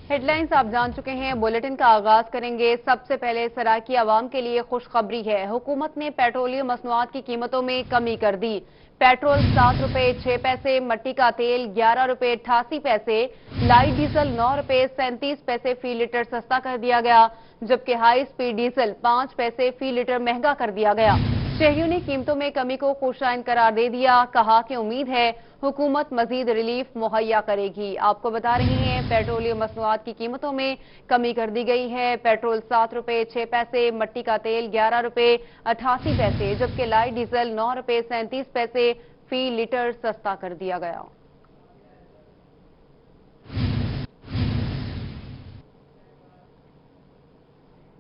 Headlines आप जान चुके हैं। बुलेटिन का आगाज करेंगे। सबसे पहले सराकी आवाम के लिए खुशखबरी है। हुकूमत ने पेट्रोलियम मसनूआत की कीमतों में कमी कर दी। पेट्रोल 7 रुपए 6 पैसे, मट्टी का तेल 11 रुपए 88 पैसे, लाइट डीजल 9 रुपए 37 पैसे फी लीटर सस्ता कर दिया गया, जबकि हाई स्पीड डीजल 5 पैसे फी लीटर महंगा कर दिया गया। शहरियों ने कीमतों में कमी को खुशाइन करार दे दिया। कहा कि उम्मीद है हुकूमत मजीद रिलीफ मुहैया करेगी। आपको बता रहे हैं पेट्रोलियम मसनूआत की कीमतों में कमी कर दी गई है। पेट्रोल 7 रुपए 6 पैसे, मट्टी का तेल 11 रुपए 88 पैसे, जबकि लाइट डीजल 9 रुपए 37 पैसे फी लीटर सस्ता कर दिया गया।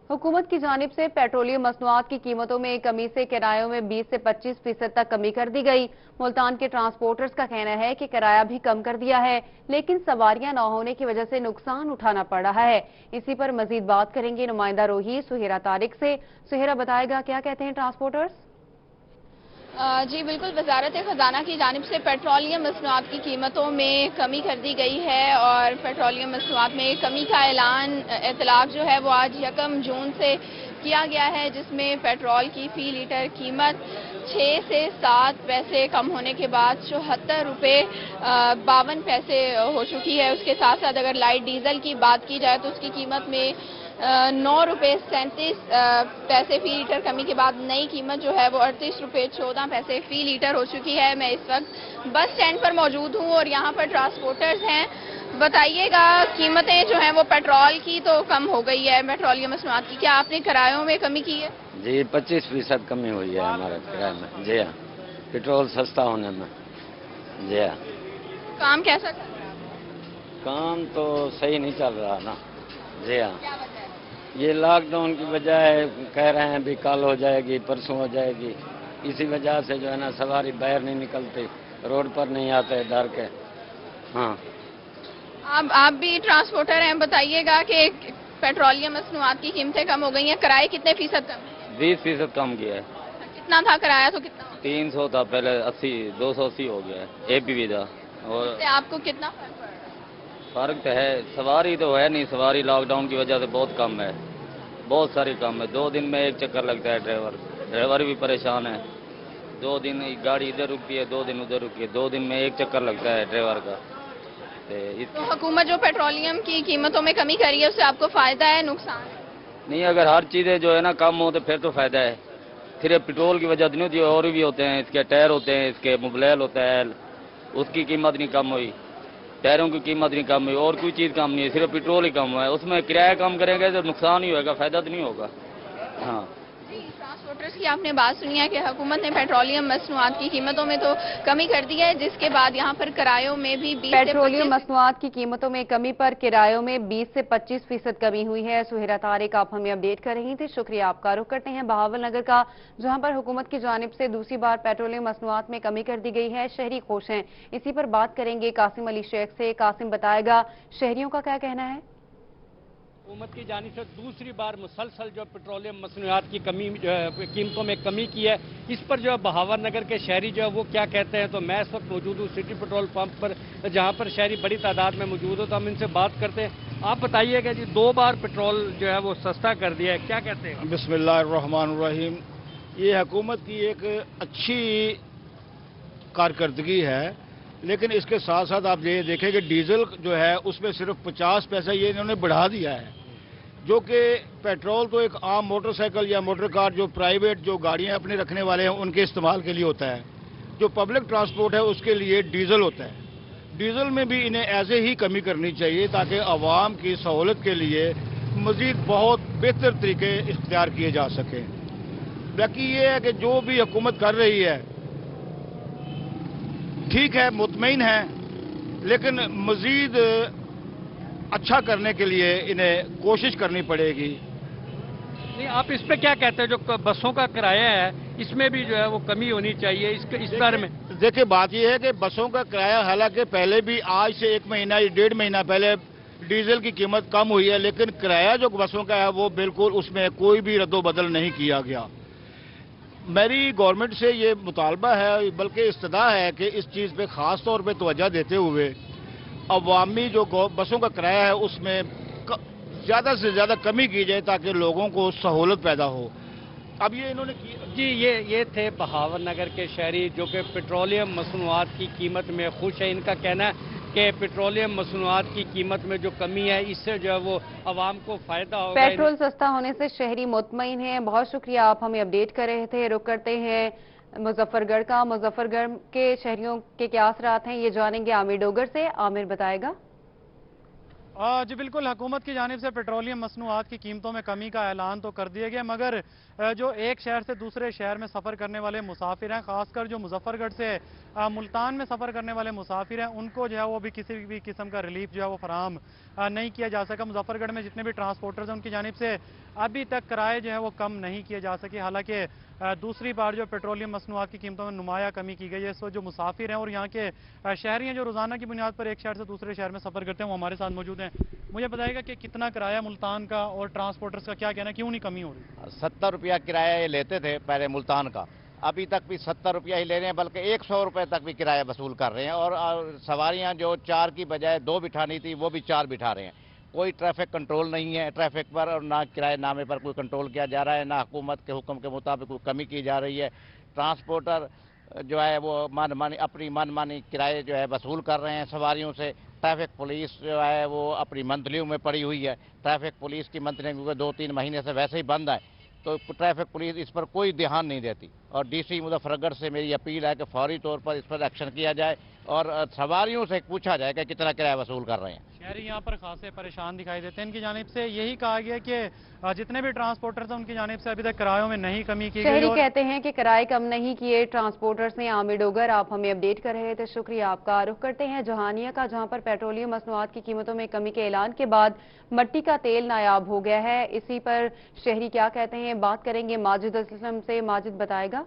हुकूमत की जानिब से पेट्रोलियम मसनूआत की कीमतों में कमी से किरायों में 20 से 25% तक कमी कर दी गई। मुल्तान के ट्रांसपोर्टर्स का कहना है कि किराया भी कम कर दिया है, लेकिन सवारियां न होने की वजह से नुकसान उठाना पड़ रहा है। इसी पर मजीद बात करेंगे नुमाइंदा रोही सुहेरा तारिक से। सुहेरा बताएगा क्या कहते हैं ट्रांसपोर्टर्स। जी बिल्कुल, वजारत खजाना की जानिब से पेट्रोलियम मसनूआत की कीमतों में कमी कर दी गई है और पेट्रोलियम मसनूआत में कमी का इतलाक जो है वो आज 1 जून से किया गया है, जिसमें पेट्रोल की फी लीटर कीमत 6 से 7 पैसे कम होने के बाद 74 रुपए 52 पैसे हो चुकी है। उसके साथ साथ अगर लाइट डीजल की बात की जाए तो उसकी कीमत में 9 रुपए 37 पैसे फी लीटर कमी के बाद नई कीमत जो है वो 38 रुपए 14 पैसे फी लीटर हो चुकी है। मैं इस वक्त बस स्टैंड पर मौजूद हूँ और यहाँ पर ट्रांसपोर्टर्स हैं। बताइएगा, कीमतें जो हैं वो पेट्रोल की तो कम हो गई है, पेट्रोलियम मसनूआत की, क्या आपने किरायों में कमी की है? जी 25% कमी हुई है हमारे किराए में। जी हाँ, पेट्रोल सस्ता होने में। जी हाँ। काम कैसा चल रहा है? काम तो सही नहीं चल रहा ना। जी हाँ, ये लॉकडाउन की वजह है, कह रहे हैं भी कल हो जाएगी परसों हो जाएगी, इसी वजह से जो है ना सवारी बाहर नहीं निकलती, रोड पर नहीं आते डर के। हाँ, आप भी ट्रांसपोर्टर हैं, बताइएगा कि पेट्रोलियम मसनूआत की कीमतें कम हो गई हैं, किराए कितने फीसद कम है? 20% कम किया है। कितना था किराया, तो कितना 300 था पहले, 80 280 हो गया है एपीवी का। और इससे आपको कितना फर्क पड़ रहा है? फर्क तो है, सवारी तो है नहीं, सवारी लॉकडाउन की वजह से बहुत कम है, बहुत सारी कम है। 2 दिन में एक चक्कर लगता है, ड्राइवर भी परेशान है। 2 दिन गाड़ी इधर रुकती है, 2 दिन उधर रुकती है, 2 दिन में एक चक्कर लगता है ड्राइवर का। तो हुकूमत जो पेट्रोलियम की कीमतों में कमी करी है उससे आपको फायदा है नुकसान? नहीं, अगर हर चीज़ें जो है ना कम हो तो फिर तो फायदा है। सिर्फ पेट्रोल की वजह नहीं होती, और भी होते हैं, इसके टायर होते हैं, इसके मोबिल होता है, उसकी कीमत नहीं कम हुई, टायरों की कीमत नहीं कम हुई, और कोई चीज़ कम नहीं है, सिर्फ पेट्रोल ही कम हुआ है। उसमें किराया कम करेंगे तो नुकसान ही होगा, फायदा तो नहीं होगा। हाँ, ट्रांसपोर्टर्स की आपने बात सुनी है कि हुकूमत ने पेट्रोलियम मसनूआत की कीमतों में तो कमी कर दी है, जिसके बाद यहाँ पर किरायों में भी 20 पेट्रोलियम मसनूआत की कीमतों में कमी पर किरायों में 20 से 25% कमी हुई है। सुहेरा तारिक आप हमें अपडेट कर रही थी, शुक्रिया आपका। रुख करते हैं बहावल नगर का, जहां पर हुकूमत की जानिब से दूसरी बार पेट्रोलियम मसनूआत में कमी कर दी गई है। शहरी खुश हैं, इसी पर बात करेंगे कासिम अली शेख से। कासिम बताएगा शहरियों का क्या कहना है। हुकूमत की जानिब से दूसरी बार मुसलसल जो पेट्रोलियम मसनूआत की कमी जो है कीमतों में कमी की है, इस पर जो है बहावर नगर के शहरी जो है वो क्या कहते हैं। तो मैं इस वक्त मौजूद हूँ सिटी पेट्रोल पंप पर, जहाँ पर शहरी बड़ी तादाद में मौजूद हो, तो हम इनसे बात करते हैं। आप बताइएगा जी, 2 बार पेट्रोल जो है वो सस्ता कर दिया है, क्या कहते हैं? बिस्मिल्लाहिर्रहमानिर्रहीम। ये हुकूमत की एक अच्छी कारकर्दगी है, लेकिन इसके साथ साथ आप ये देखें कि डीजल जो है उसमें सिर्फ 50 पैसा ये इन्होंने बढ़ा दिया है, जो कि पेट्रोल तो एक आम मोटरसाइकिल या मोटर कार जो प्राइवेट जो गाड़ियां अपने रखने वाले हैं उनके इस्तेमाल के लिए होता है, जो पब्लिक ट्रांसपोर्ट है उसके लिए डीजल होता है। डीजल में भी इन्हें ऐसे ही कमी करनी चाहिए ताकि आवाम की सहूलत के लिए मज़ीद बहुत बेहतर तरीके इख्तियार किए जा सकें। बाकी ये है कि जो भी हुकूमत कर रही है ठीक है, मुतमईन है, लेकिन मज़ीद अच्छा करने के लिए इन्हें कोशिश करनी पड़ेगी। नहीं, आप इस पे क्या कहते हैं, जो बसों का किराया है इसमें भी जो है वो कमी होनी चाहिए, इस बारे में? देखिए, बात यह है कि बसों का किराया हालांकि पहले भी आज से 1 महीना या 1.5 महीना पहले डीजल की कीमत कम हुई है, लेकिन किराया जो बसों का है वो बिल्कुल उसमें कोई भी रद्दोबदल नहीं किया गया। मेरी गवर्नमेंट से ये मुतालबा है, बल्कि इस्तदा है कि इस चीज़ पे ख़ास तौर पे तवज्जो देते हुए अवामी जो बसों का किराया है उसमें ज़्यादा से ज़्यादा कमी की जाए ताकि लोगों को सहूलत पैदा हो। अब ये इन्होंने जी ये थे बहावर नगर के शहरी जो कि पेट्रोलियम मसनूआत की कीमत में खुश है। इनका कहना है कि पेट्रोलियम मसनूआत की कीमत में जो कमी है इससे जो है वो आवाम को फायदा होगा। पेट्रोल सस्ता होने से शहरी मुतमईन हैं। बहुत शुक्रिया, आप हमें अपडेट कर रहे थे। रुक करते हैं मुजफ्फरगढ़ का। मुजफ्फरगढ़ के शहरियों के क्या असरात हैं ये जानेंगे आमिर डोगर से। आमिर बताएगा। जी बिल्कुल, हुकूमत की जानिब से पेट्रोलियम मसनूआत की कीमतों में कमी का ऐलान तो कर दिया गया, मगर जो एक शहर से दूसरे शहर में सफ़र करने वाले मुसाफिर हैं, खासकर जो मुजफ्फरगढ़ से मुल्तान में सफ़र करने वाले मुसाफिर हैं, उनको जो है वो भी किसी भी किस्म का रिलीफ जो है वो फराहम नहीं किया जा सका। मुजफ्फरगढ़ में जितने भी ट्रांसपोर्टर्स हैं उनकी जानिब से अभी तक किराए जो है वो कम नहीं किए जा सके। हालांकि दूसरी बार जो पेट्रोलियम मसनूआत की कीमतों में नुमाया कमी की गई है। इस वक्त जो मुसाफिर हैं और यहाँ के शहरी हैं जो रोज़ाना की बुनियाद पर एक शहर से दूसरे शहर में सफ़र करते हैं, वो हमारे साथ मौजूद हैं। मुझे बताइएगा कि कितना किराया मुल्तान का और ट्रांसपोर्टर्स का क्या कहना है, क्यों नहीं कमी हो रही? 70 रुपया किराया ये लेते थे पहले मुल्तान का, अभी तक भी 70 रुपया ही ले रहे हैं, बल्कि 100 रुपये तक भी किराया वसूल कर रहे हैं। और सवारियां जो 4 की बजाय 2 बिठानी थी वो भी 4 बिठा रहे हैं। कोई ट्रैफिक कंट्रोल नहीं है ट्रैफिक पर, और ना किराए नामे पर कोई कंट्रोल किया जा रहा है, ना हुकूमत के हुक्म के मुताबिक कोई कमी की जा रही है। ट्रांसपोर्टर जो है वो अपनी मनमानी किराए जो है वसूल कर रहे हैं सवारियों से। ट्रैफिक पुलिस जो है वो अपनी मंथलियों में पड़ी हुई है। ट्रैफिक पुलिस की मंथली क्योंकि 2-3 महीने से वैसे ही बंद है, तो ट्रैफिक पुलिस इस पर कोई ध्यान नहीं देती। और डीसी मुजफ्फरगढ़ से मेरी अपील है कि फौरी तौर पर इस पर एक्शन किया जाए और सवारियों से पूछा जाए कि कितना किराया वसूल कर रहे हैं। शहरी यहाँ पर खासे परेशान दिखाई देते हैं। इनकी जानिब से यही कहा गया कि जितने भी ट्रांसपोर्टर्स हैं उनकी जानिब से अभी तक किरायों में नहीं कमी की गई। शहरी कहते हैं कि किराए कम नहीं किए ट्रांसपोर्टर्स ने। आमिर डोगर, आप हमें अपडेट कर रहे थे, शुक्रिया आपका। रुख करते हैं जहानिया का, जहां पर पेट्रोलियम मसनूआत की कीमतों में कमी के ऐलान के बाद मट्टी का तेल नायाब हो गया है। इसी पर शहरी क्या कहते हैं बात करेंगे माजिद असलम से। माजिद बताएगा।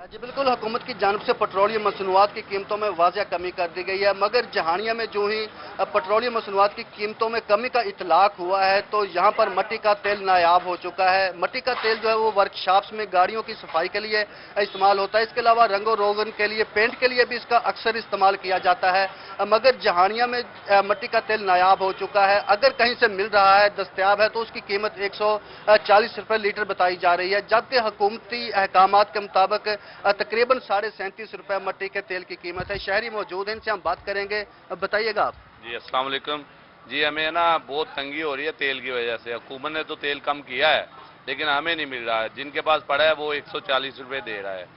जी बिल्कुल, हुकूमत की जानिब से पेट्रोलियम मसनूआत की कीमतों में वाज़िया कमी कर दी गई है, मगर जहानिया में जो ही पेट्रोलियम मसनूआत की कीमतों में कमी का इतलाक हुआ है तो यहाँ पर मट्टी का तेल नायाब हो चुका है। मट्टी का तेल जो है वो वर्कशॉप्स में गाड़ियों की सफाई के लिए इस्तेमाल होता है। इसके अलावा रंगो रोगन के लिए, पेंट के लिए भी इसका अक्सर इस्तेमाल किया जाता है, मगर जहानिया में मट्टी का तेल नायाब हो चुका है। अगर कहीं से मिल रहा है, दस्तयाब है, तो उसकी कीमत 140 रुपये लीटर बताई जा रही है, जबकि हुकूमती अहकामात के मुताबिक तकरीबन 37.5 रुपए मट्टी के तेल की कीमत है। शहरी मौजूद हैं, इनसे हम बात करेंगे। बताइएगा आप। जी अस्सलाम वालेकुम। जी हमें ना बहुत तंगी हो रही है तेल की वजह से। हुकूमत ने तो तेल कम किया है लेकिन हमें नहीं मिल रहा है। जिनके पास पड़ा है वो 140 रुपये दे रहा है।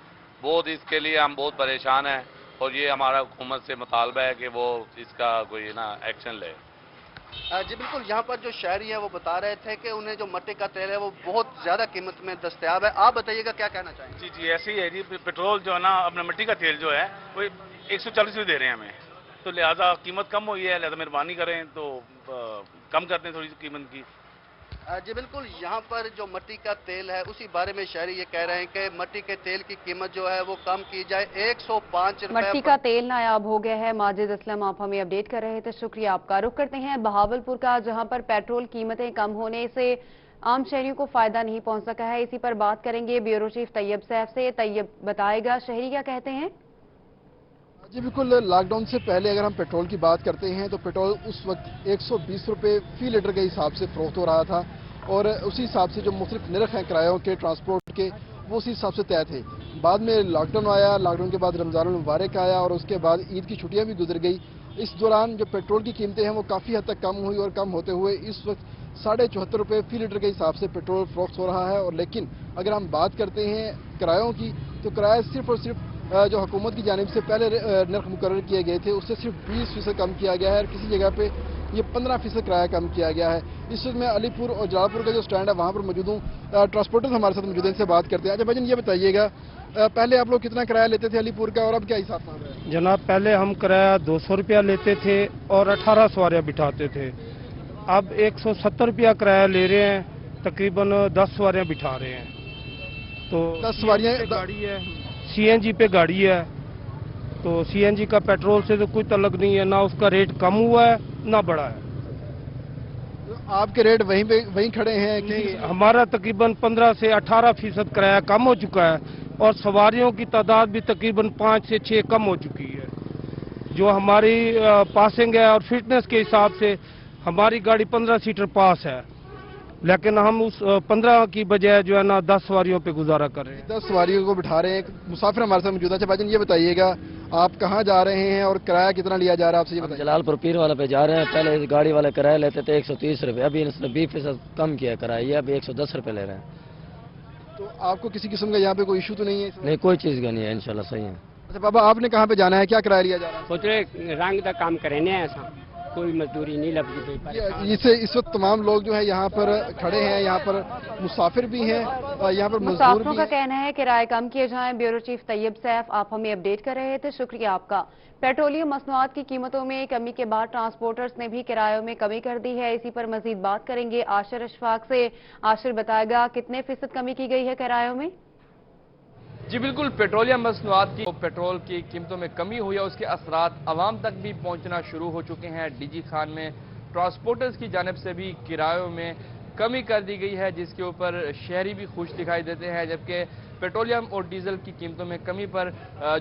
बहुत इसके लिए हम बहुत परेशान हैं और ये हमारा हुकूमत से मुतालबा है कि वो इसका कोई ना एक्शन ले। जी बिल्कुल, यहाँ पर जो शहरी है वो बता रहे थे कि उन्हें जो मट्टी का तेल है वो बहुत ज्यादा कीमत में दस्तयाब है। आप बताइएगा क्या कहना चाहेंगे? जी जी ऐसे ही है जी। पेट्रोल जो है ना, अपना मिट्टी का तेल जो है वो 140 रुपये दे रहे हैं हमें, तो लिहाजा कीमत कम हुई है, लिहाजा मेहरबानी करें तो कम करते हैं थोड़ी मकीमत की। जी बिल्कुल, यहाँ पर जो मट्टी का तेल है उसी बारे में शहरी ये कह रहे हैं कि मट्टी के तेल की कीमत जो है वो कम की जाए। 105 रुपए मट्टी का तेल नायाब हो गया है। माजिद असलम, आप हमें अपडेट कर रहे थे, शुक्रिया आपका। रुख करते हैं बहावलपुर का, जहां पर पेट्रोल कीमतें कम होने से आम शहरियों को फायदा नहीं पहुंच सका है। इसी पर बात करेंगे ब्यूरो चीफ तैयब सैफ से। तैयब बताएगा शहरी क्या कहते हैं। जी बिल्कुल, लॉकडाउन से पहले अगर हम पेट्रोल की बात करते हैं तो पेट्रोल उस वक्त 120 रुपये फी लीटर के हिसाब से फरोख्त हो रहा था और उसी हिसाब से जो मुख्तलिफ निरख हैं किरायों के, ट्रांसपोर्ट के, वो उसी हिसाब से तय थे। बाद में लॉकडाउन आया, लॉकडाउन के बाद रमज़ानुल मुबारक आया और उसके बाद ईद की छुट्टियां भी गुजर गई। इस दौरान जो पेट्रोल की कीमतें हैं वो काफ़ी हद तक कम हुई और कम होते हुए इस वक्त 74.5 रुपये फी लीटर के हिसाब से पेट्रोल फरोख्त हो रहा है। और लेकिन अगर हम बात करते हैं किरायों की तो किराया सिर्फ और सिर्फ जो हुकूमत की जानिब से पहले नर्ख मुकर्रर किए गए थे उससे सिर्फ 20% कम किया गया है और किसी जगह पे ये 15% किराया कम किया गया है। इस वक्त मैं अलीपुर और जलालपुर का जो स्टैंड है वहाँ पर मौजूद हूँ। ट्रांसपोर्टर्स हमारे साथ मौजूद हैं, इनसे बात करते हैं। अच्छा भाईजान, ये बताइएगा पहले आप लोग कितना किराया लेते थे अलीपुर का और अब क्या हिसाब है? जनाब, पहले हम किराया 200 रुपया लेते थे और 18 सवारियाँ बिठाते थे। अब 170 रुपया किराया ले रहे हैं, तकरीबन 10 सवारियाँ बिठा रहे हैं। तो 10 सवारियाँ गाड़ी है, CNG पे गाड़ी है, तो CNG का पेट्रोल से तो कोई तल्लुक नहीं है, ना उसका रेट कम हुआ है ना बढ़ा है। आपके रेट वहीं खड़े हैं कि हमारा तकरीबन 15 से 18% किराया कम हो चुका है और सवारियों की तादाद भी तकरीबन 5 से 6 कम हो चुकी है। जो हमारी पासिंग है और फिटनेस के हिसाब से हमारी गाड़ी 15 सीटर पास है, लेकिन हम उस 15 की बजाय जो है ना 10 सवारियों पे गुजारा कर रहे हैं। 10 सवारियों को बिठा रहे हैं। एक मुसाफिर हमारे साथ मौजूद है। अच्छा भाईजान, ये बताइएगा आप कहाँ जा रहे हैं और किराया कितना लिया जा रहा है आपसे, ये बताइए। जलालपुर पीर वाला पे जा रहे हैं। पहले इस गाड़ी वाले किराया लेते थे 130 रुपये, अभी इसने 20% कम किया किराया, ये अभी 110 रुपये ले रहे हैं। तो आपको किसी किस्म का यहाँ पे कोई इशू तो नहीं है? नहीं, कोई चीज़ का नहीं है, इंशाल्लाह सही है। अच्छा बाबा, आपने कहाँ पे जाना है, क्या किराया लिया जा रहा है? सोच रहे रंग का काम करें ऐसा, कोई मजदूरी नहीं लगती। इससे इस वक्त तमाम लोग जो है यहाँ पर खड़े हैं, यहाँ पर मुसाफिर भी हैं, यहाँ पर मजदूर मुसाफिरों भी का हैं। कहना है किराए कम किए जाएं। ब्यूरो चीफ तैयब सैफ, आप हमें अपडेट कर रहे थे, शुक्रिया आपका। पेट्रोलियम मसनूआत की कीमतों में कमी के बाद ट्रांसपोर्टर्स ने भी किरायों में कमी कर दी है। इसी पर मजीद बात करेंगे आशिर अशफाक से। आशिर बताएगा कितने फीसद कमी की गई है किरायों में? जी बिल्कुल, पेट्रोलियम मसनूआत की पेट्रोल की कीमतों में कमी हुई है, उसके असरात आवाम तक भी पहुंचना शुरू हो चुके हैं। डीजी खान में ट्रांसपोर्टर्स की जानिब से भी किरायों में कमी कर दी गई है, जिसके ऊपर शहरी भी खुश दिखाई देते हैं, जबकि पेट्रोलियम और डीजल की कीमतों में कमी पर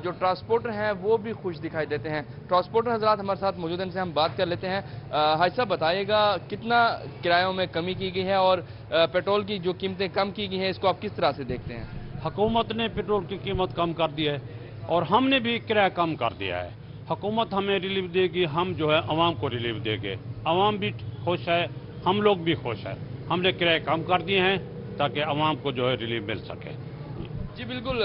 जो ट्रांसपोर्टर हैं वो भी खुश दिखाई देते हैं। ट्रांसपोर्टर हजरात हमारे साथ मौजूद हैं, इनसे हम बात कर लेते हैं। हाजी साहब बताइएगा कितना किरायों में कमी की गई है और पेट्रोल की जो कीमतें कम की गई हैं इसको आप किस तरह से देखते हैं? हुकूमत ने पेट्रोल की कीमत कम कर दी है और हमने भी किराया कम कर दिया है। हुकूमत हमें रिलीफ देगी, हम जो है अवाम को रिलीफ देंगे। अवाम भी खुश है, हम लोग भी खुश है। हमने किराए कम कर दिए हैं ताकि अवाम को जो है रिलीफ मिल सके। जी बिल्कुल,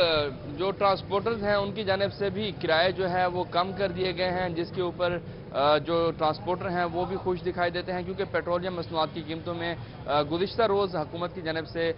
जो ट्रांसपोर्टर्स हैं उनकी जानिब से भी किराए जो है वो कम कर दिए गए हैं, जिसके ऊपर जो ट्रांसपोर्टर हैं वो भी खुश दिखाई देते हैं, क्योंकि पेट्रोलियम मसनूआत की कीमतों में गुज़िश्ता रोज़ हुकूमत की जानिब से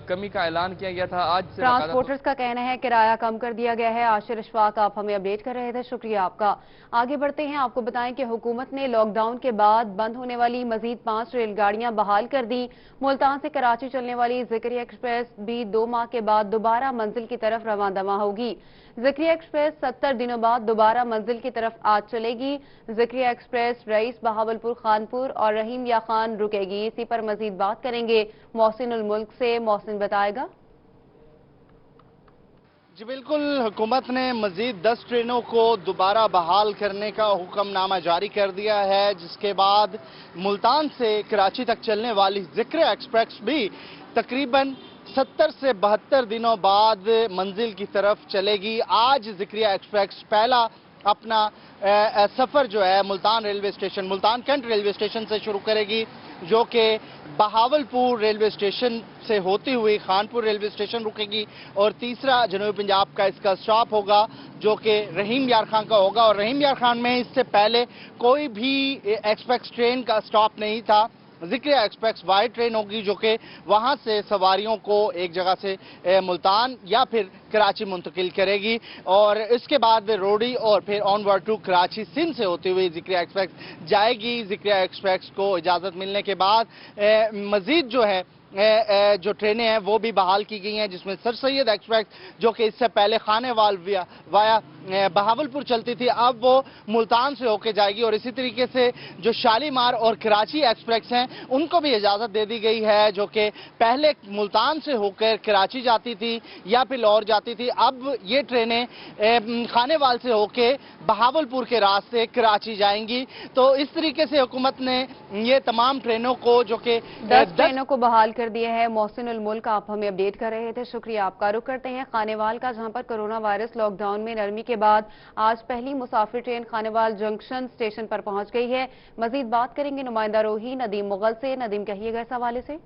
कमी का ऐलान किया गया था। आज से ट्रांसपोर्टर्स का कहना है किराया कम कर दिया गया है। आशिर अशफाक, आप हमें अपडेट कर रहे थे, शुक्रिया आपका। आगे बढ़ते हैं, आपको बताएं कि हुकूमत ने लॉकडाउन के बाद बंद होने वाली मजीद 5 रेलगाड़ियां बहाल कर दी। मुल्तान से कराची चलने वाली ज़िक्रिया एक्सप्रेस भी 2 माह के बाद दोबारा मंजिल की तरफ रवां दवा होगी। ज़िक्रिया एक्सप्रेस 70 दिनों बाद दोबारा मंजिल की तरफ आज चलेगी। ज़िक्रिया एक्सप्रेस रईस, बहावलपुर, खानपुर और रहीम या खान रुकेगी। इसी पर मजीद बात करेंगे मोहसिन उल मुल्क से। मोहसिन बताएगा। जी बिल्कुल, हुकूमत ने मजीद 10 ट्रेनों को दोबारा बहाल करने का हुक्मनामा जारी कर दिया है, जिसके बाद मुल्तान से कराची तक चलने वाली ज़िक्रिया एक्सप्रेस भी तकरीबन 70 से 72 दिनों बाद मंजिल की तरफ चलेगी। आज ज़िक्रिया एक्सप्रेस पहला अपना सफ़र जो है Multan railway station, Multan cantt railway station से शुरू करेगी, जो कि बहावलपुर रेलवे स्टेशन से होती हुई खानपुर रेलवे स्टेशन रुकेगी और तीसरा जनूबी पंजाब का इसका स्टॉप होगा जो कि रहीम यार खान का होगा। और रहीम यार खान में इससे पहले कोई भी एक्सप्रेस ट्रेन का स्टॉप नहीं था। ज़िक्रिया एक्सप्रेस वाई ट्रेन होगी जो कि वहाँ से सवारियों को एक जगह से मुल्तान या फिर कराची मुंतकिल करेगी और इसके बाद वे रोडी और फिर ऑनवर्ड टू कराची सिंध से होती हुई ज़िक्रिया एक्सप्रेस जाएगी। ज़िक्रिया एक्सप्रेस को इजाज़त मिलने के बाद मज़ीद जो है जो ट्रेनें हैं वो भी बहाल की गई हैं, जिसमें सर सैयद एक्सप्रेस जो कि इससे पहले खानेवाल वाया बहावलपुर चलती थी, अब वो मुल्तान से होकर जाएगी। और इसी तरीके से जो शालीमार और कराची एक्सप्रेस हैं उनको भी इजाज़त दे दी गई है, जो कि पहले मुल्तान से होकर कराची जाती थी या फिर लाहौर जाती थी, अब ये ट्रेनें खानेवाल से होकर बहावलपुर के रास्ते कराची जाएंगी। तो इस तरीके से हुकूमत ने ये तमाम ट्रेनों को जो कि 10 ट्रेनों को बहाल कर दिया है। मोहसिन उल मुल्क, आप हमें अपडेट कर रहे थे, शुक्रिया आपका। रुक करते हैं खानेवाल का, जहां पर कोरोना वायरस लॉकडाउन में नरमी के बाद आज पहली मुसाफिर ट्रेन खानेवाल जंक्शन स्टेशन पर पहुंच गई है। मजीद बात करेंगे नुमाइंदा रोही नदीम मुगल से। नदीम, कहिएगा इस हवाले से।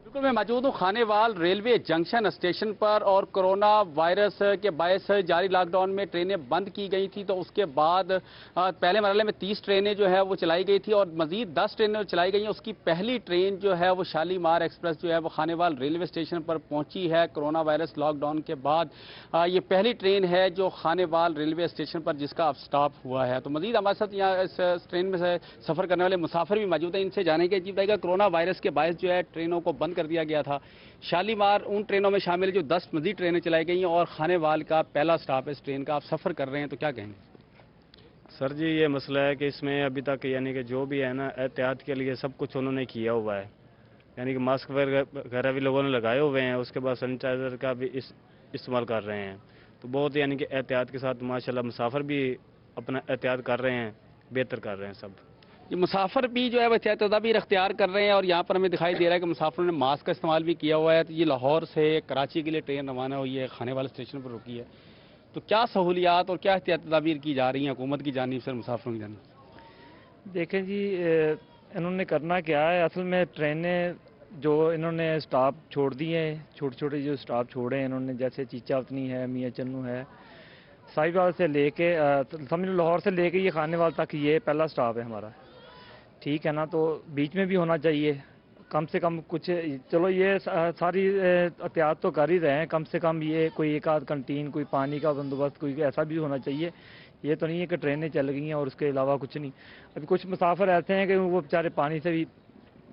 बिल्कुल, मैं मौजूद हूँ खानेवाल रेलवे जंक्शन स्टेशन पर और कोरोना वायरस के बायस जारी लॉकडाउन में ट्रेनें बंद की गई थी, तो उसके बाद पहले मरहले में 30 ट्रेनें जो है वो चलाई गई थी और मजीद 10 ट्रेनें चलाई गई हैं। उसकी पहली ट्रेन जो है वो शालीमार एक्सप्रेस जो है वो खानेवाल रेलवे स्टेशन पर पहुंची है। कोरोना वायरस लॉकडाउन के बाद ये पहली ट्रेन है जो खानेवाल रेलवे स्टेशन पर जिसका अब स्टॉप हुआ है। तो मजीद हमारे साथ यहाँ इस ट्रेन में से सफ़र करने वाले मुसाफिर भी मौजूद हैं, इनसे जानेंगे जी बताइएगा कोरोना वायरस के बायस जो है ट्रेनों को बंद दिया गया था। शालीमार उन ट्रेनों में शामिल है जो 10 मजीद ट्रेनें चलाई गई हैं और खानेवाल का पहला स्टॉप इस ट्रेन का, आप सफ़र कर रहे हैं तो क्या कहेंगे? सर जी, ये मसला है कि इसमें अभी तक यानी कि जो भी है ना एहतियात के लिए सब कुछ उन्होंने किया हुआ है, यानी कि मास्क वगैरह भी लोगों ने लगाए हुए हैं, उसके बाद सैनिटाइज़र का भी इस्तेमाल कर रहे हैं। तो बहुत यानी कि एहतियात के साथ माशाल्लाह मुसाफिर भी अपना एहतियात कर रहे हैं, बेहतर कर रहे हैं सब। ये मुसाफिर भी जो है वो एहतियात तदाबीर इख्तियार कर रहे हैं और यहाँ पर हमें दिखाई दे रहा है कि मुसाफिरों ने मास्क का इस्तेमाल भी किया हुआ है। तो ये लाहौर से कराची के लिए ट्रेन रवाना हुई है, खाने वाले स्टेशन पर रुकी है, तो क्या सहूलियात और क्या एहतियात तदाबीर की जा रही हैं हुकूमत की जानिब से, मुसाफिरों की जानिब से? देखें जी, इन्होंने करना क्या है, असल में ट्रेनें जो इन्होंने स्टॉप छोड़ दिए हैं, छोटे छोटे जो स्टॉप छोड़े हैं इन्होंने, जैसे चीचा उतनी है, मियाँ चन्नू है, साहिवाल से लेके समझ लो लाहौर से लेके ये खानेवाल तक ये पहला स्टॉप है हमारा, ठीक है ना। तो बीच में भी होना चाहिए कम से कम कुछ, चलो ये सारी एहतियात तो कर ही रहे हैं, कम से कम ये कोई एक आध कंटीन, कोई पानी का बंदोबस्त, कोई ऐसा भी होना चाहिए। ये तो नहीं है कि ट्रेनें चल गई हैं और उसके अलावा कुछ नहीं। अभी कुछ मुसाफिर ऐसे हैं कि वो बेचारे पानी से भी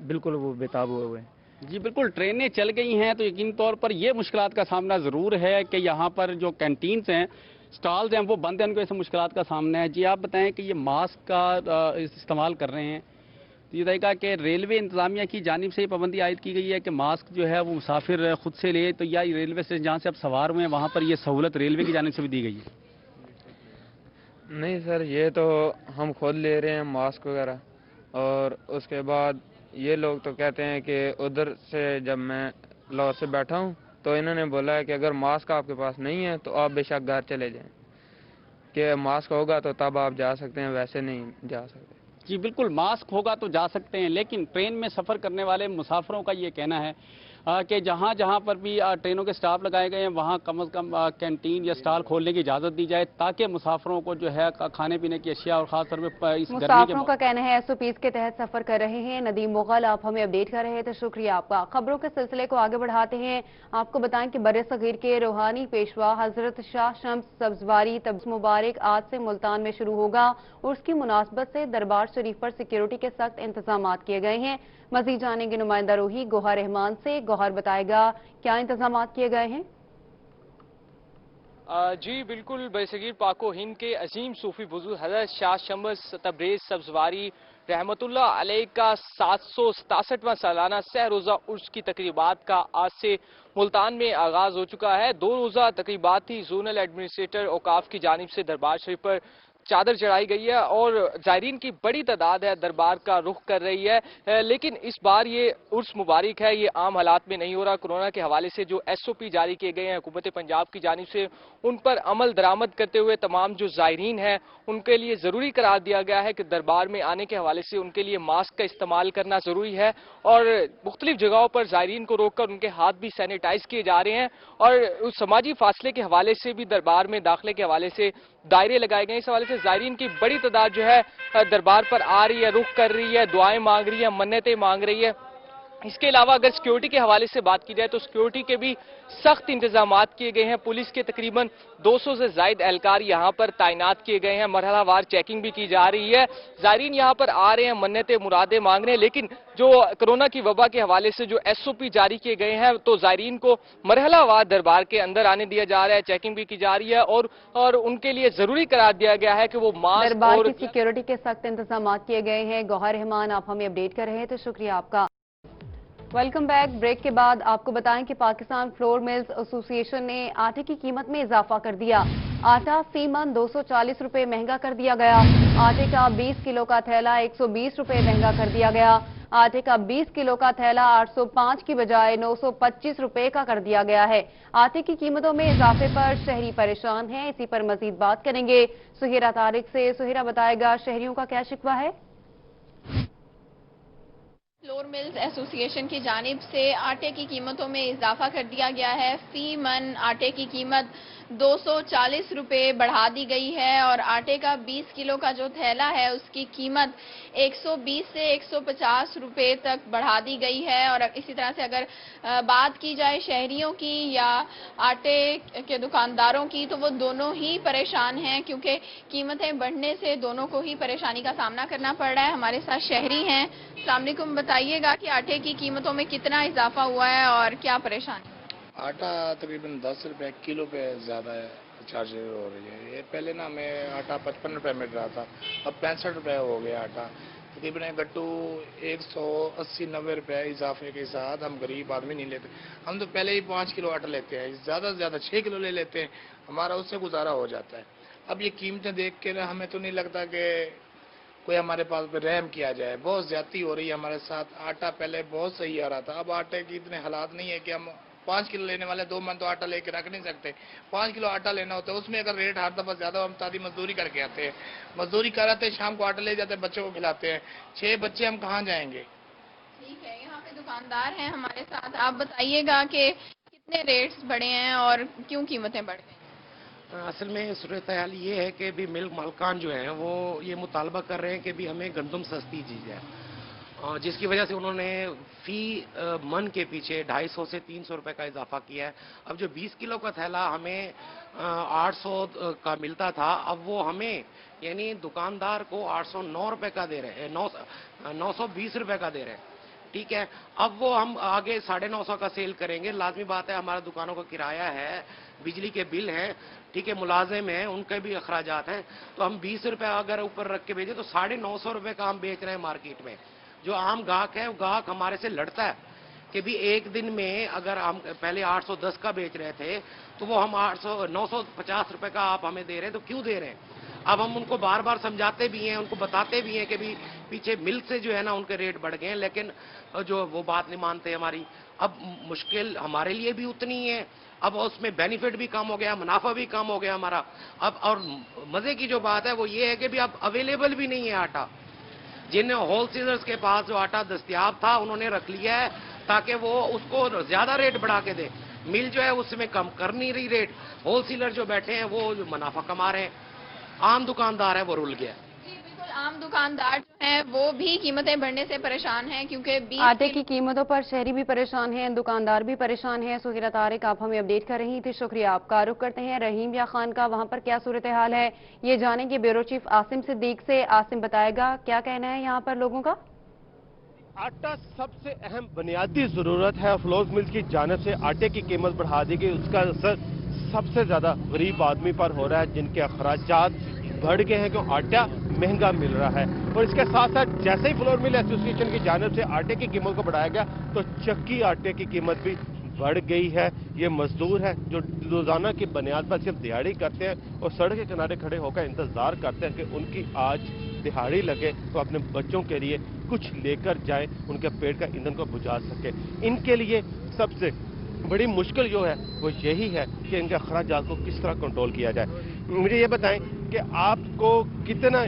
बिल्कुल वो बेताब हुए हैं। जी बिल्कुल, ट्रेनें चल गई हैं तो यकीनी तौर पर ये मुश्किलात का सामना ज़रूर है कि यहाँ पर जो कैंटीन्स हैं, स्टॉल्स हैं, वो बंद हैं, उनको ऐसे मुश्किलात का सामना है। जी आप बताएं कि ये मास्क का इस्तेमाल कर रहे हैं, तो ये रहेगा कि रेलवे इंतजामिया की जानिब से ये पाबंदी आयद की गई है कि मास्क जो है वो मुसाफिर खुद से ले, तो या रेलवे स्टेशन जहाँ से आप सवार हुए हैं वहाँ पर ये सहूलत रेलवे की जानिब से भी दी गई है? नहीं सर, ये तो हम खुद ले रहे हैं मास्क वगैरह, और उसके बाद ये लोग तो कहते हैं कि उधर से जब मैं लाहौर से बैठा हूँ तो इन्होंने बोला है कि अगर मास्क आपके पास नहीं है तो आप बेशक घर चले जाएं, कि मास्क होगा तो तब आप जा सकते हैं, वैसे नहीं जा सकते। जी बिल्कुल, मास्क होगा तो जा सकते हैं, लेकिन ट्रेन में सफ़र करने वाले मुसाफिरों का ये कहना है कि जहाँ जहाँ पर भी ट्रेनों के स्टॉप लगाए गए हैं वहाँ कम से कम कैंटीन या स्टॉल खोलने की इजाज़त दी जाए, ताकि मुसाफिरों को जो है खाने पीने की अशिया और ख़ास तौर पर इस मुसाफिरों का कहना है SOPs के तहत सफ़र कर रहे हैं। नदीम मुगल, आप हमें अपडेट कर रहे थे, शुक्रिया आपका। खबरों के सिलसिले को आगे बढ़ाते हैं। आपको बताएं कि बर्रे सगीर के रूहानी पेशवा हजरत शाह शम्स सब्जवारी तब्स मुबारक आज से मुल्तान में शुरू होगा। उर्स की मुनासबत से दरबार शरीफ पर सिक्योरिटी के सख्त इंतजाम किए गए हैं। मजीद जानेंगे नुमाइंदा रोही गोहर रहमान से। गोहर बताएगा क्या इंतजाम किए गए हैं। जी बिल्कुल, बरसगीर पाको हिंद के अजीम सूफी बुजुर्ग हजरत शाह शम्स तब्रेज सब्जवारी रहमतुल्लाह अलैह का 767वां सालाना सह रोज़ा उर्स की तकरीबात का आज से मुल्तान में आगाज हो चुका है। 2 रोज़ा तकरीबात थी जोनल एडमिनिस्ट्रेटर औकाफ की जानिब से दरबार शरीफ पर चादर चढ़ाई गई है और जायरीन की बड़ी तादाद है दरबार का रुख कर रही है। लेकिन इस बार ये उर्स मुबारक है, ये आम हालात में नहीं हो रहा। कोरोना के हवाले से जो SOP जारी किए गए हैं हुकूमत पंजाब की जानिब से, उन पर अमल दरामद करते हुए तमाम जो जायरीन हैं उनके लिए ज़रूरी करार दिया गया है कि दरबार में आने के हवाले से उनके लिए मास्क का इस्तेमाल करना ज़रूरी है और मुख्तलिफ जगहों पर जायरीन को रोक कर उनके हाथ भी सैनिटाइज किए जा रहे हैं और उस समाजी फासले के हवाले से भी दरबार में दाखिले के हवाले से दायरे लगाए गए। इस हवाले से जायरीन की बड़ी तादाद जो है दरबार पर आ रही है, रुख कर रही है, दुआएं मांग रही है, मन्नतें मांग रही है। इसके अलावा अगर सिक्योरिटी के हवाले से बात की जाए तो सिक्योरिटी के भी सख्त इंतजाम किए गए हैं। पुलिस के तकरीबन 200 से जायद एहलकार यहाँ पर तैनात किए गए हैं। मरहलावार चेकिंग भी की जा रही है। जायरीन यहाँ पर आ रहे हैं, मन्नतें मुरादें मांग रहे हैं, लेकिन जो कोरोना की वबा के हवाले से जो SOP जारी किए गए हैं तो जायरीन को मरहलावार दरबार के अंदर आने दिया जा रहा है, चेकिंग भी की जा रही है और उनके लिए जरूरी करार दिया गया है कि वो मास्क दरबार और की सिक्योरिटी के सख्त इंतजाम किए गए हैं। गौहर रहमान, आप हमें अपडेट कर रहे थे, शुक्रिया आपका। Welcome back. ब्रेक के बाद आपको बताएं कि पाकिस्तान फ्लोर मिल्स एसोसिएशन ने आटे की कीमत में इजाफा कर दिया। आटा फीमन 240 रुपए महंगा कर दिया गया। आटे का 20 किलो का थैला 120 रुपए महंगा कर दिया गया। आटे का 20 किलो का थैला 805 की बजाय 925 रुपए का कर दिया गया है। आटे की कीमतों में इजाफे पर शहरी परेशान हैं। इसी पर मजीद बात करेंगे सुहेरा तारिक से। सुहेरा बताएगा शहरियों का क्या शिकवा है। फ्लोर मिल्स एसोसिएशन की जानिब से आटे की कीमतों में इजाफा कर दिया गया है। फी मन आटे की कीमत 240 रुपए बढ़ा दी गई है और आटे का 20 किलो का जो थैला है उसकी कीमत 120 से 150 रुपए तक बढ़ा दी गई है। और इसी तरह से अगर बात की जाए शहरियों की या आटे के दुकानदारों की तो वो दोनों ही परेशान हैं, क्योंकि कीमतें बढ़ने से दोनों को ही परेशानी का सामना करना पड़ रहा है। हमारे साथ शहरी हैं। अस्सलाम वालेकुम, बताइएगा कि आटे की कीमतों में कितना इजाफा हुआ है और क्या परेशानी? आटा तकरीबन 10 रुपए किलो पे ज़्यादा चार्ज हो रही है। ये पहले ना हमें आटा 55 रुपए मिल रहा था, अब 65 रुपए हो गया आटा। तकरीबन गट्टू 180-90 रुपए इजाफे के साथ हम गरीब आदमी नहीं लेते। हम तो पहले ही 5 किलो आटा लेते हैं, ज़्यादा से ज़्यादा 6 किलो ले लेते हैं, हमारा उससे गुजारा हो जाता है। अब ये कीमतें देख के ना हमें तो नहीं लगता कि कोई हमारे पास पे रहम किया जाए। बहुत ज्यादती हो रही है हमारे साथ। आटा पहले बहुत सही आ रहा था, अब आटे की इतने हालात नहीं है कि हम 5 किलो लेने वाले 2 मन तो आटा लेके रख नहीं सकते। 5 किलो आटा लेना होता है, उसमें अगर रेट हर दफा ज्यादा, हम तादी मजदूरी करके आते हैं, मजदूरी कराते हैं, शाम को आटा ले जाते हैं, बच्चों को खिलाते हैं। 6 बच्चे हम कहाँ जाएंगे। ठीक है, यहाँ पे दुकानदार हैं हमारे साथ, आप बताइएगा कि कितने रेट्स बढ़े हैं और क्यों कीमतें बढ़ गई। असल में सूरत हाल ये है कि भी मिल्क मालकान जो हैं वो ये मुतालबा कर रहे हैं कि भी हमें गंदम सस्ती दी जाए, जिसकी वजह से उन्होंने फी मन के पीछे 250 से 300 रुपए का इजाफा किया है। अब जो 20 किलो का थैला हमें 800 का मिलता था, अब वो हमें यानी दुकानदार को 809 रुपए का दे रहे हैं, 920 रुपए का दे रहे हैं। ठीक है, अब वो हम आगे 950 का सेल करेंगे। लाजमी बात है, हमारा दुकानों का किराया है, बिजली के बिल हैं, ठीक है, मुलाजिम हैं, उनके भी अखराजात हैं। तो हम 20 रुपए अगर ऊपर रख के बेचें तो 950 रुपए का हम बेच रहे हैं मार्केट में। जो आम गाहक है, वो गाहक हमारे से लड़ता है कि भी एक दिन में अगर हम पहले 810 का बेच रहे थे तो वो हम 950 रुपए का आप हमें दे रहे हैं, तो क्यों दे रहे हैं। अब हम उनको बार बार समझाते भी हैं, उनको बताते भी हैं कि भी पीछे मिल्क से जो है ना उनके रेट बढ़ गए हैं, लेकिन जो वो बात नहीं मानते हमारी। अब मुश्किल हमारे लिए भी उतनी है, अब उसमें बेनिफिट भी कम हो गया, मुनाफा भी कम हो गया हमारा। अब और मजे की जो बात है वो ये है कि भी अब अवेलेबल भी नहीं है आटा। जिन होलसेलर्स के पास जो आटा दस्तयाब था उन्होंने रख लिया है ताकि वो उसको ज्यादा रेट बढ़ा के दे। मिल जो है उसमें कम कर नहीं रही रेट, होलसेलर जो बैठे हैं वो जो मुनाफा कमा रहे हैं, आम दुकानदार है वो रुल गया। जी बिल्कुल, आम दुकानदार जो हैं वो भी कीमतें बढ़ने से परेशान हैं, क्योंकि आटे की कीमतों पर शहरी भी परेशान हैं, दुकानदार भी परेशान हैं। सुहेरा तारिक, आप हमें अपडेट कर रही थी, शुक्रिया आपका। रुख करते हैं रहीम या खान का, वहां पर क्या सूरत हाल है ये जानेंगे ब्यूरो चीफ आसिम सिद्दीक से। आसिम बताएगा क्या कहना है यहाँ पर लोगों का। आटा सबसे अहम बुनियादी जरूरत है, फ्लोर्स मिल्स की जानिब से आटे की कीमत बढ़ा दी गई, उसका असर सबसे ज्यादा गरीब आदमी पर हो रहा है जिनके अखराजात बढ़ गए हैं, क्यों आटा महंगा मिल रहा है। और इसके साथ साथ जैसे ही फ्लोर मिल एसोसिएशन की जानिब से आटे की कीमत को बढ़ाया गया तो चक्की आटे की कीमत भी बढ़ गई है। ये मजदूर है जो रोजाना की बुनियाद पर सिर्फ दिहाड़ी करते हैं और सड़क के किनारे खड़े होकर इंतजार करते हैं कि उनकी आज दिहाड़ी लगे तो अपने बच्चों के लिए कुछ लेकर जाए, उनके पेट का ईंधन को बुझा सके। इनके लिए सबसे बड़ी मुश्किल जो है वो यही है कि इनके अखराजात को किस तरह कंट्रोल किया जाए। मुझे ये बताएं कि आपको कितना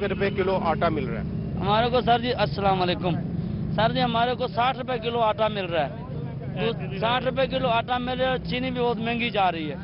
रुपए किलो आटा मिल रहा है। हमारे को सर जी अस्सलाम वालेकुम सर जी, हमारे को 60 रुपए किलो आटा मिल रहा है। 60 रुपए किलो आटा मिल रहा है। चीनी भी बहुत महंगी जा रही है,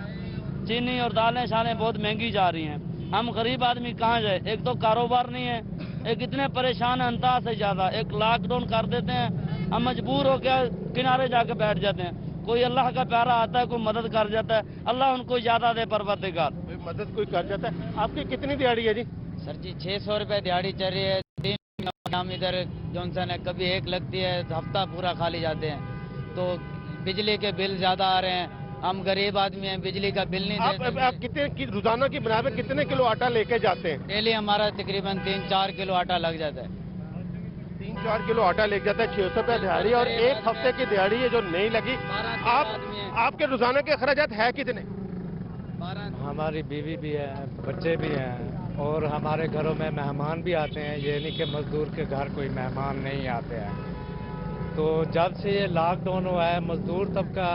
चीनी और दालें शालें बहुत महंगी जा रही हैं। हम गरीब आदमी कहाँ जाए, एक तो कारोबार नहीं है, एक इतने परेशान है अंतहा से ज्यादा। एक लॉकडाउन कर देते हैं, हम मजबूर होकर किनारे जाके बैठ जाते हैं। कोई अल्लाह का प्यारा आता है, कोई मदद कर जाता है, अल्लाह उनको ज्यादा दे परवरदिगार। मदद कोई कर जाता है। आपकी कितनी दिहाड़ी है जी? सर जी 600 रुपए दिहाड़ी चल रही है। 3 नाम इधर जॉनसन है, कभी एक लगती है, हफ्ता पूरा खाली जाते हैं। तो बिजली के बिल ज्यादा आ रहे हैं, हम गरीब आदमी हैं, बिजली का बिल नहीं देते। आप कितने रोजाना की बुनियाद पर कितने किलो आटा लेके जाते हैं? डेली हमारा तकरीबन 3-4 किलो आटा लग जाता है। 3-4 किलो आटा लेके जाता है। 600 रुपए दिहाड़ी और एक हफ्ते की दिहाड़ी है जो नहीं लगी। आपके रोजाना के अखराजात है कितने? हमारी बीवी भी है, बच्चे भी हैं और हमारे घरों में मेहमान भी आते हैं। ये नहीं कि मजदूर के घर कोई मेहमान नहीं आते हैं। तो जब से ये लॉकडाउन हुआ है मजदूर तबका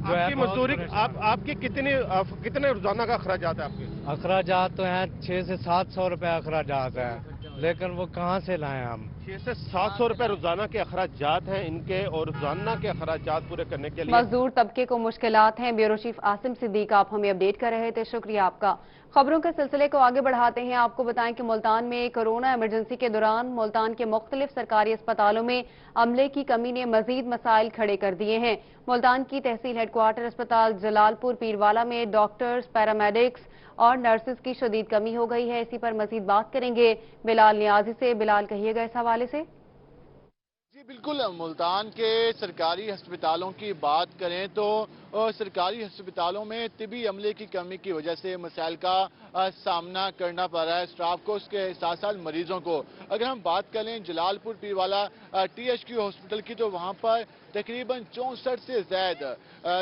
जो है मजदूरी आपकी कितने रोजाना का अखराजात है? आपके अखराजात तो हैं 600 से 700 रुपए अखराजात हैं, लेकिन वो कहाँ से लाएं हम। 600 से 700 रुपए रोजाना के अखराजात हैं इनके, और रोजाना के अखराजात पूरे करने के लिए मजदूर तबके को मुश्किलात हैं। ब्यूरो चीफ आसिम सिद्दीक, आप हमें अपडेट कर रहे थे, शुक्रिया आपका। खबरों के सिलसिले को आगे बढ़ाते हैं। आपको बताएं कि मुल्तान में कोरोना इमरजेंसी के दौरान मुल्तान के मुख्तलिफ सरकारी अस्पतालों में अमले की कमी ने मजीद मसाइल खड़े कर दिए हैं। मुल्तान की तहसील हेडक्वार्टर अस्पताल जलालपुर पीरवाला में डॉक्टर्स, पैरामेडिक्स और नर्सेज की शदीद कमी हो गई है। इसी पर मजीद बात करेंगे बिलाल नियाजी से। बिलाल, कहिएगा इस हवाले से। جی بالکل، ملتان کے سرکاری ہسپتالوں کی بات کریں تو سرکاری ہسپتالوں میں طبی عملے کی کمی کی وجہ سے مسائل کا سامنا کرنا پڑ رہا ہے اسٹاف کو، اس کے ساتھ ساتھ مریضوں کو۔ اگر ہم بات کریں جلال پور پیروالا THQ ہاسپٹل کی تو وہاں پر تقریباً 64 سے زائد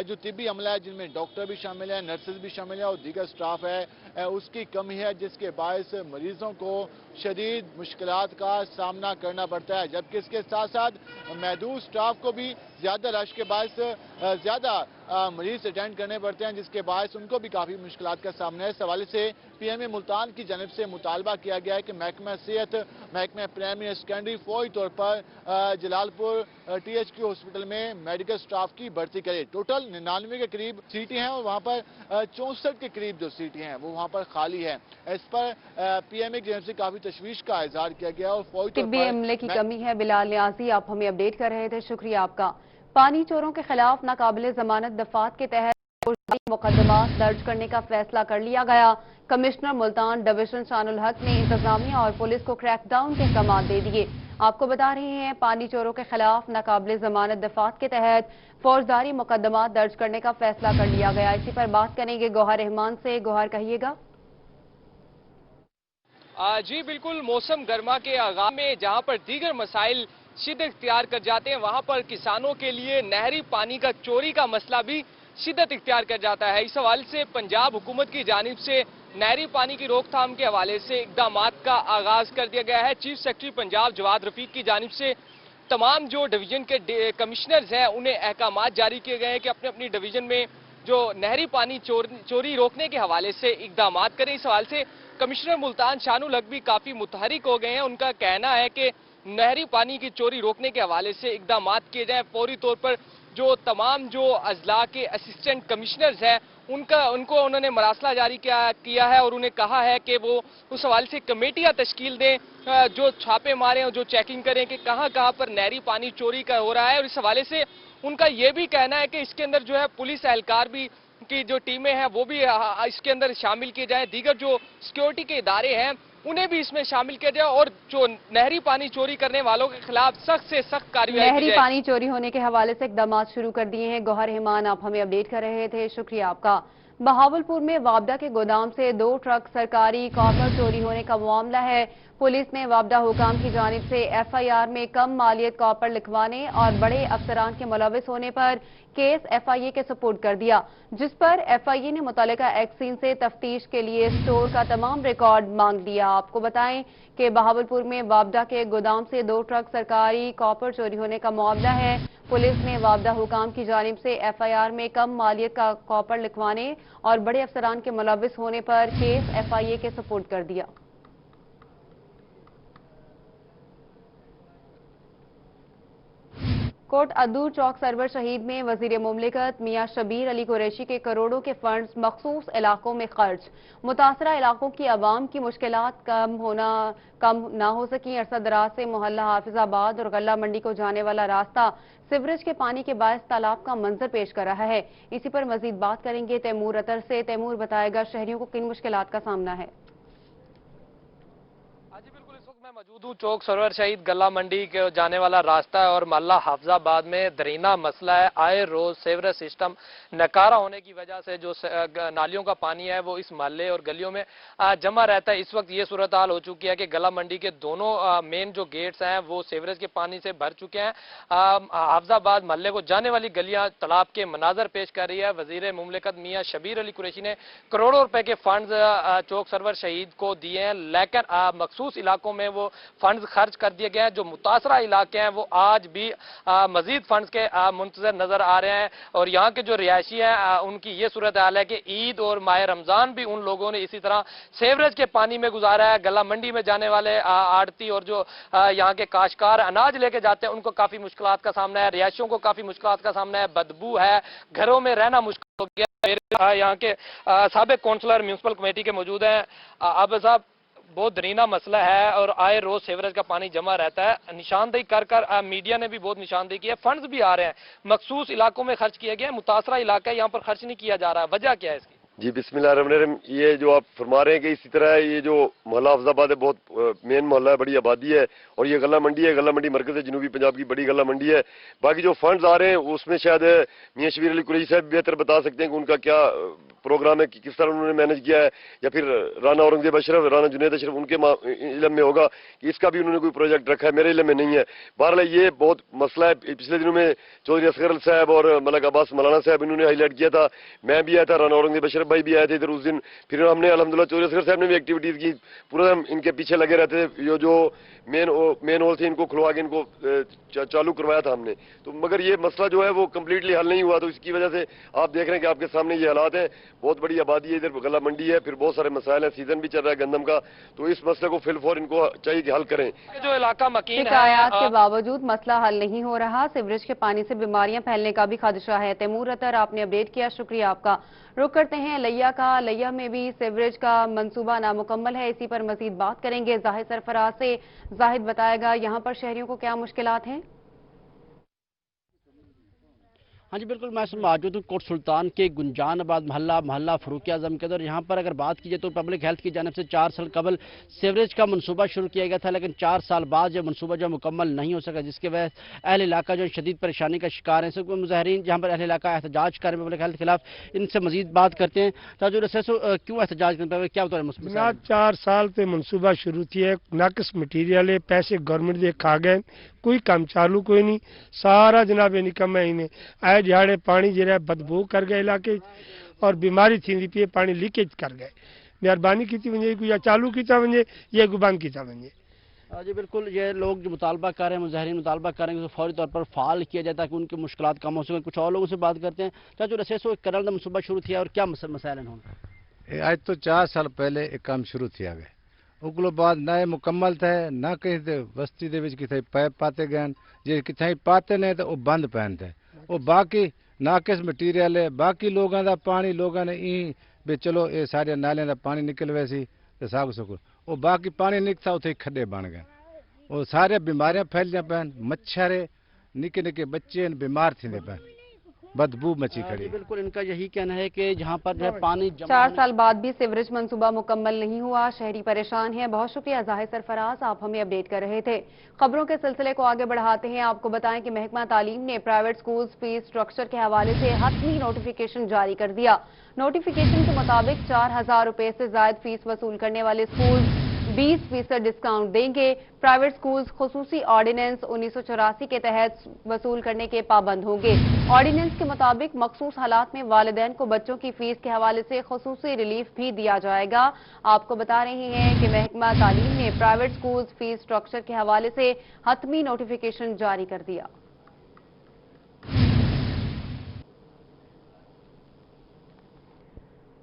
جو طبی عملہ ہے، جن میں ڈاکٹر بھی شامل ہیں، نرسز بھی شامل ہیں اور دیگر اسٹاف ہے، اس کی کمی ہے، جس کے باعث مریضوں کو شدید مشکلات کا سامنا کرنا پڑتا ہے، جبکہ اس کے ساتھ ساتھ محدود اسٹاف کو بھی زیادہ رش کے باعث زیادہ مریض اٹینڈ کرنے پڑتے ہیں، جس کے باعث ان کو بھی کافی مشکلات کا سامنا ہے۔ اس حوالے سے PMA ملتان کی جانب سے مطالبہ کیا گیا ہے کہ محکمہ صحت، محکمہ پرائمری اور سیکنڈری فوری طور پر جلال پور THQ ہاسپٹل میں میڈیکل سٹاف کی بھرتی کرے۔ ٹوٹل 99 کے قریب سیٹیں ہیں اور وہاں پر 64 کے قریب جو سیٹیں ہیں وہ وہاں پر خالی ہیں۔ اس پر PMA کی جانب سے کافی تشویش کا اظہار کیا گیا اور فوری طور پر طبی عملے کی کمی ہے۔ بلال نیازی، آپ ہمیں اپڈیٹ کر رہے تھے، شکریہ آپ کا۔ پانی چوروں کے خلاف ناقابل ضمانت دفعات کے تحت مقدمات درج کرنے کا فیصلہ کر لیا گیا۔ کمشنر ملتان ڈویژن شان الحق نے انتظامیہ اور پولیس کو کریک ڈاؤن کے احکامات دے دیے۔ آپ کو بتا رہے ہیں پانی چوروں کے خلاف ناقابل ضمانت دفعات کے تحت فوجداری مقدمات درج کرنے کا فیصلہ کر لیا گیا۔ اسی پر بات کریں گے گوہر رحمان سے۔ گوہر، کہیے گا۔ جی بالکل، موسم گرما کے آغاز میں جہاں پر دیگر مسائل شدت اختیار کر جاتے ہیں، وہاں پر کسانوں کے لیے نہری پانی کا چوری کا مسئلہ بھی شدت اختیار کر جاتا ہے۔ اس حوالے سے پنجاب حکومت کی جانب سے نہری پانی کی روک تھام کے حوالے سے اقدامات کا آغاز کر دیا گیا ہے۔ چیف سیکرٹری پنجاب جواد رفیق کی جانب سے تمام جو ڈویژن کے کمشنرز ہیں انہیں احکامات جاری کیے گئے ہیں کہ اپنے اپنی ڈویژن میں جو نہری پانی چوری روکنے کے حوالے سے اقدامات کریں۔ اس حوالے سے کمشنر ملتان شان الحق بھی کافی متحرک ہو گئے ہیں۔ ان کا کہنا ہے کہ نہری پانی کی چوری روکنے کے حوالے سے اقدامات کیے جائیں، فوری طور پر جو تمام جو اضلاع کے اسسٹنٹ کمشنرز ہیں ان کو انہوں نے مراسلہ جاری کیا ہے اور انہیں کہا ہے کہ وہ اس حوالے سے کمیٹیاں تشکیل دیں جو چھاپے ماریں اور جو چیکنگ کریں کہ کہاں کہاں پر نہری پانی چوری کا ہو رہا ہے۔ اور اس حوالے سے ان کا یہ بھی کہنا ہے کہ اس کے اندر جو ہے پولیس اہلکار بھی کی جو ٹیمیں ہیں وہ بھی اس کے اندر شامل کیے جائیں، دیگر جو سیکیورٹی کے ادارے ہیں انہیں بھی اس میں شامل کیا جائے اور جو نہری پانی چوری کرنے والوں کے خلاف سخت سے سخت کارروائی کی جائے۔ نہری پانی چوری ہونے کے حوالے سے اقدامات شروع کر دیے ہیں۔ گوہر رحمان، آپ ہمیں اپڈیٹ کر رہے تھے، شکریہ آپ کا۔ بہاولپور میں وابڈا کے گودام سے 2 ٹرک سرکاری کاپر چوری ہونے کا معاملہ ہے۔ پولیس نے وابڈا حکام کی جانب سے FIR میں کم مالیت کاپر لکھوانے اور بڑے افسران کے ملوث ہونے پر کیس FIA کے سپورٹ کر دیا، جس پر FIA نے متعلقہ ایکسین سے تفتیش کے لیے سٹور کا تمام ریکارڈ مانگ لیا۔ آپ کو بتائیں کہ بہاولپور میں وابڈا کے گودام سے 2 ٹرک سرکاری کاپر چوری ہونے کا معاملہ ہے۔ پولیس نے وابڈا حکام کی جانب سے FIR میں کم مالیت کا کاپر لکھوانے اور بڑے افسران کے ملوث ہونے پر کیس FIA کے سپورٹ کر دیا۔ کوٹ ادو چوک سرور شہید میں وزیر مملکت میاں شبیر علی قریشی کے کروڑوں کے فنڈز مخصوص علاقوں میں خرچ۔ متاثرہ علاقوں کی عوام کی مشکلات کم نہ ہو سکیں۔ عرصہ دراز سے محلہ حافظ آباد اور غلہ منڈی کو جانے والا راستہ سیوریج کے پانی کے باعث تالاب کا منظر پیش کر رہا ہے۔ اسی پر مزید بات کریں گے تیمور اطر سے۔ تیمور، بتائے گا شہریوں کو کن مشکلات کا سامنا ہے؟ میں موجود ہوں چوک سرور شہید گلہ منڈی کے جانے والا راستہ ہے اور محلہ حافظ آباد میں درینہ مسئلہ ہے۔ آئے روز سیوریج سسٹم ناکارہ ہونے کی وجہ سے جو نالیوں کا پانی ہے وہ اس محلے اور گلیوں میں جمع رہتا ہے۔ اس وقت یہ صورتحال ہو چکی ہے کہ گلہ منڈی کے دونوں مین جو گیٹس ہیں وہ سیوریج کے پانی سے بھر چکے ہیں۔ حافظ آباد محلے کو جانے والی گلیاں تالاب کے مناظر پیش کر رہی ہے۔ وزیر مملکت میاں شبیر علی قریشی نے کروڑوں روپے کے فنڈز چوک سرور شہید کو دیے ہیں، لیکن مخصوص علاقوں میں وہ فنڈز خرچ کر دیے گئے ہیں۔ جو متاثرہ علاقے ہیں وہ آج بھی مزید فنڈز کے منتظر نظر آ رہے ہیں اور یہاں کے جو رہائشی ہیں ان کی یہ صورتحال ہے کہ عید اور ماہ رمضان بھی ان لوگوں نے اسی طرح سیوریج کے پانی میں گزارا ہے۔ گلہ منڈی میں جانے والے آڑتی اور جو یہاں کے کاشتکار اناج لے کے جاتے ہیں ان کو کافی مشکلات کا سامنا ہے، رہائشیوں کو کافی مشکلات کا سامنا ہے، بدبو ہے، گھروں میں رہنا مشکل ہو گیا۔ یہاں کے سابق کونسلر میونسپل کمیٹی کے موجود ہیں اب صاحب، بہت درینہ مسئلہ ہے اور آئے روز سیوریج کا پانی جمع رہتا ہے۔ نشاندہی کر میڈیا نے بھی بہت نشاندہی کی ہے، فنڈز بھی آ رہے ہیں، مخصوص علاقوں میں خرچ کیے گئے ہیں، متاثرہ علاقہ ہے یہاں پر خرچ نہیں کیا جا رہا ہے، وجہ کیا ہے اس کی؟ जी बिस्मिल्लाहिर्रहमानिर्रहीम। ये जो आप फरमा रहे हैं कि इसी तरह ये जो मोहल्ला हफ्जाबाद है बहुत मेन मोहल्ला है, बड़ी आबादी है और ये गला मंडी है। गला मंडी मरकज है, जनूबी पंजाब की बड़ी गला मंडी है। बाकी जो फंड्स आ रहे हैं उसमें शायद मियां शबीर अली कुरैशी साहब बेहतर बता सकते हैं कि उनका क्या प्रोग्राम है, कि किस तरह उन्होंने मैनेज किया है, या फिर राना औरंगजेब अशरफ, राना जुनैद अशरफ उनके इल्म में होगा कि इसका भी उन्होंने कोई प्रोजेक्ट रखा है, मेरे इल्म में नहीं है। बहरहाल ये बहुत मसला है। पिछले दिनों में चौधरी असगर साहब और मलक अब्बास मौलाना साहब इन्होंने हाईलाइट किया था, मैं भी आया था, राना औरंगजेब अशरफ भाई भी आए थे इधर उस दिन। फिर हमने अल्हम्दुलिल्लाह चौधरी असगर साहब ने भी एक्टिविटीज की, पूरा हम इनके पीछे लगे रहते थे। जो मेन होल थे इनको खुलवा के इनको चालू करवाया था हमने, तो मगर ये मसला जो है वो कम्प्लीटली हल नहीं हुआ। तो इसकी वजह से आप देख रहे हैं कि आपके सामने ये हालात हैं। बहुत बड़ी आबादी है, इधर गला मंडी है, फिर बहुत सारे मसाइल हैं, सीजन भी चल रहा है गंदम का, तो इस मसले को फिलफौर इनको चाहिए कि हल करें। जो इलाका मकीन शिकायत के बावजूद मसला हल नहीं हो रहा। सीवरेज के पानी से बीमारियां फैलने का भी खदशा है। तैमूर अतर, आपने अपडेट किया, शुक्रिया आपका। रुक करते हैं लैया का। लैया में भी सीवरेज का मंसूबा नामुकम्मल है, इसी पर मजीद बात करेंगे जाहिद सरफराज से। जाहिद बताएगा यहाँ पर शहरियों को क्या मुश्किलात हैं। हाँ जी बिल्कुल, मैं मौजूद हूँ कोट सुल्तान के गुंजानाबाद मोहल्ला फरूक आजम के अंदर। यहाँ पर अगर बात की जाए तो पब्लिक हेल्थ की जानिब से 4 साल कबल सीवरेज का मनसूबा शुरू किया गया था, लेकिन 4 साल बाद जो मनसूबा जो मुकम्मल नहीं हो सका, जिसके वजह अहल इलाका जो शदीद परेशानी का शिकार है। सब मुजाहरीन जहाँ पर अहल इलाका एहतजाज कर रहे हैं पब्लिक हेल्थ के खिलाफ, इनसे मजीद बात करते हैं। ताजुर क्यों एहतजाज करते हैं, क्या बता रहे? 4 साल से मनसूबा शुरू किया, नाकिस मटीरियल है, पैसे गवर्नमेंट दे खा गए, कोई काम चालू कोई नहीं, सारा जनाब निकम है। इन्हें आए दिहाड़े पानी जरा बदबू कर गए इलाके और बीमारी थी पी, पानी लीकेज कर गए। मेहरबानी की वजे या चालू किया वजे या गुबान किया वजे। जी बिल्कुल, ये लोग जो मुतालबा कर रहे हैं, मुजाहिरीन मुतालबा करेंगे तो फौरी तौर पर फाल किया जाए ताकि उनकी मुश्किलात कम हो सके। कुछ और लोगों से बात करते हैं। क्या जो रसेसो करल का मनसूबा शुरू किया और क्या मसाइल हैं? आज तो 4 साल पहले एक काम शुरू किया गया, उगलो बाद ना मुकम्मल थे, ना कहीं बस्ती दे विच किथे पैप पाते गए, जे किथे पाते ने तो बंद पैन थे। वो बाकी नाकिस मटीरियल है, बाकी लोगों का पानी लोगों ने ई भी चलो ये सारे नालियां का पानी निकल वैसी तो साग सुकुर, वो बाकी पानी निकता उथे खड्डे बन गए, वो सारे बीमारियां फैलियां पैन, मच्छर निके निके बच्चे बीमार थी पैन, बदबू मची खड़ी। बिल्कुल, इनका यही कहना है कि जहाँ पर जो है पानी 4 साल बाद भी सीवरेज मंसूबा मुकम्मल नहीं हुआ, शहरी परेशान हैं। बहुत शुक्रिया जाहिद सरफराज, आप हमें अपडेट कर रहे थे। खबरों के सिलसिले को आगे बढ़ाते हैं। आपको बताएं कि महकमा तालीम ने प्राइवेट स्कूल फीस स्ट्रक्चर के हवाले से हतमी नोटिफिकेशन जारी कर दिया। नोटिफिकेशन के मुताबिक 4000 रुपए से ज्यादा फीस वसूल करने वाले स्कूल 20% डिस्काउंट देंगे। प्राइवेट स्कूल्स खुसूसी ऑर्डिनेंस 1984 के तहत वसूल करने के पाबंद होंगे। ऑर्डिनेंस के मुताबिक मखसूस हालात में वालिदैन को बच्चों की फीस के हवाले से खुसूसी रिलीफ भी दिया जाएगा। आपको बता रहे हैं कि महकमा तालीम ने प्राइवेट स्कूल्स फीस स्ट्रक्चर के हवाले से हतमी नोटिफिकेशन जारी कर दिया।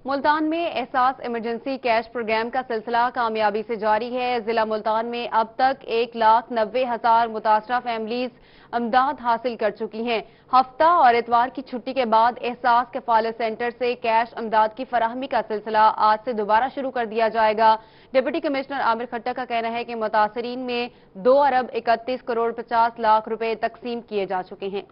मुल्तान में एहसास इमरजेंसी कैश प्रोग्राम का सिलसिला कामयाबी से जारी है। जिला मुल्तान में अब तक 1,90,000 मुतासरा फैमिलीज अमदाद हासिल कर चुकी हैं। हफ्ता और इतवार की छुट्टी के बाद एहसास कफालत सेंटर से कैश अमदाद की फराहमी का सिलसिला आज से दोबारा शुरू कर दिया जाएगा। डिप्टी कमिश्नर आमिर खट्टर का कहना है कि मुतासरीन में 2 अरब 31 करोड़ 50 लाख रुपए तकसीम किए जा चुके हैं।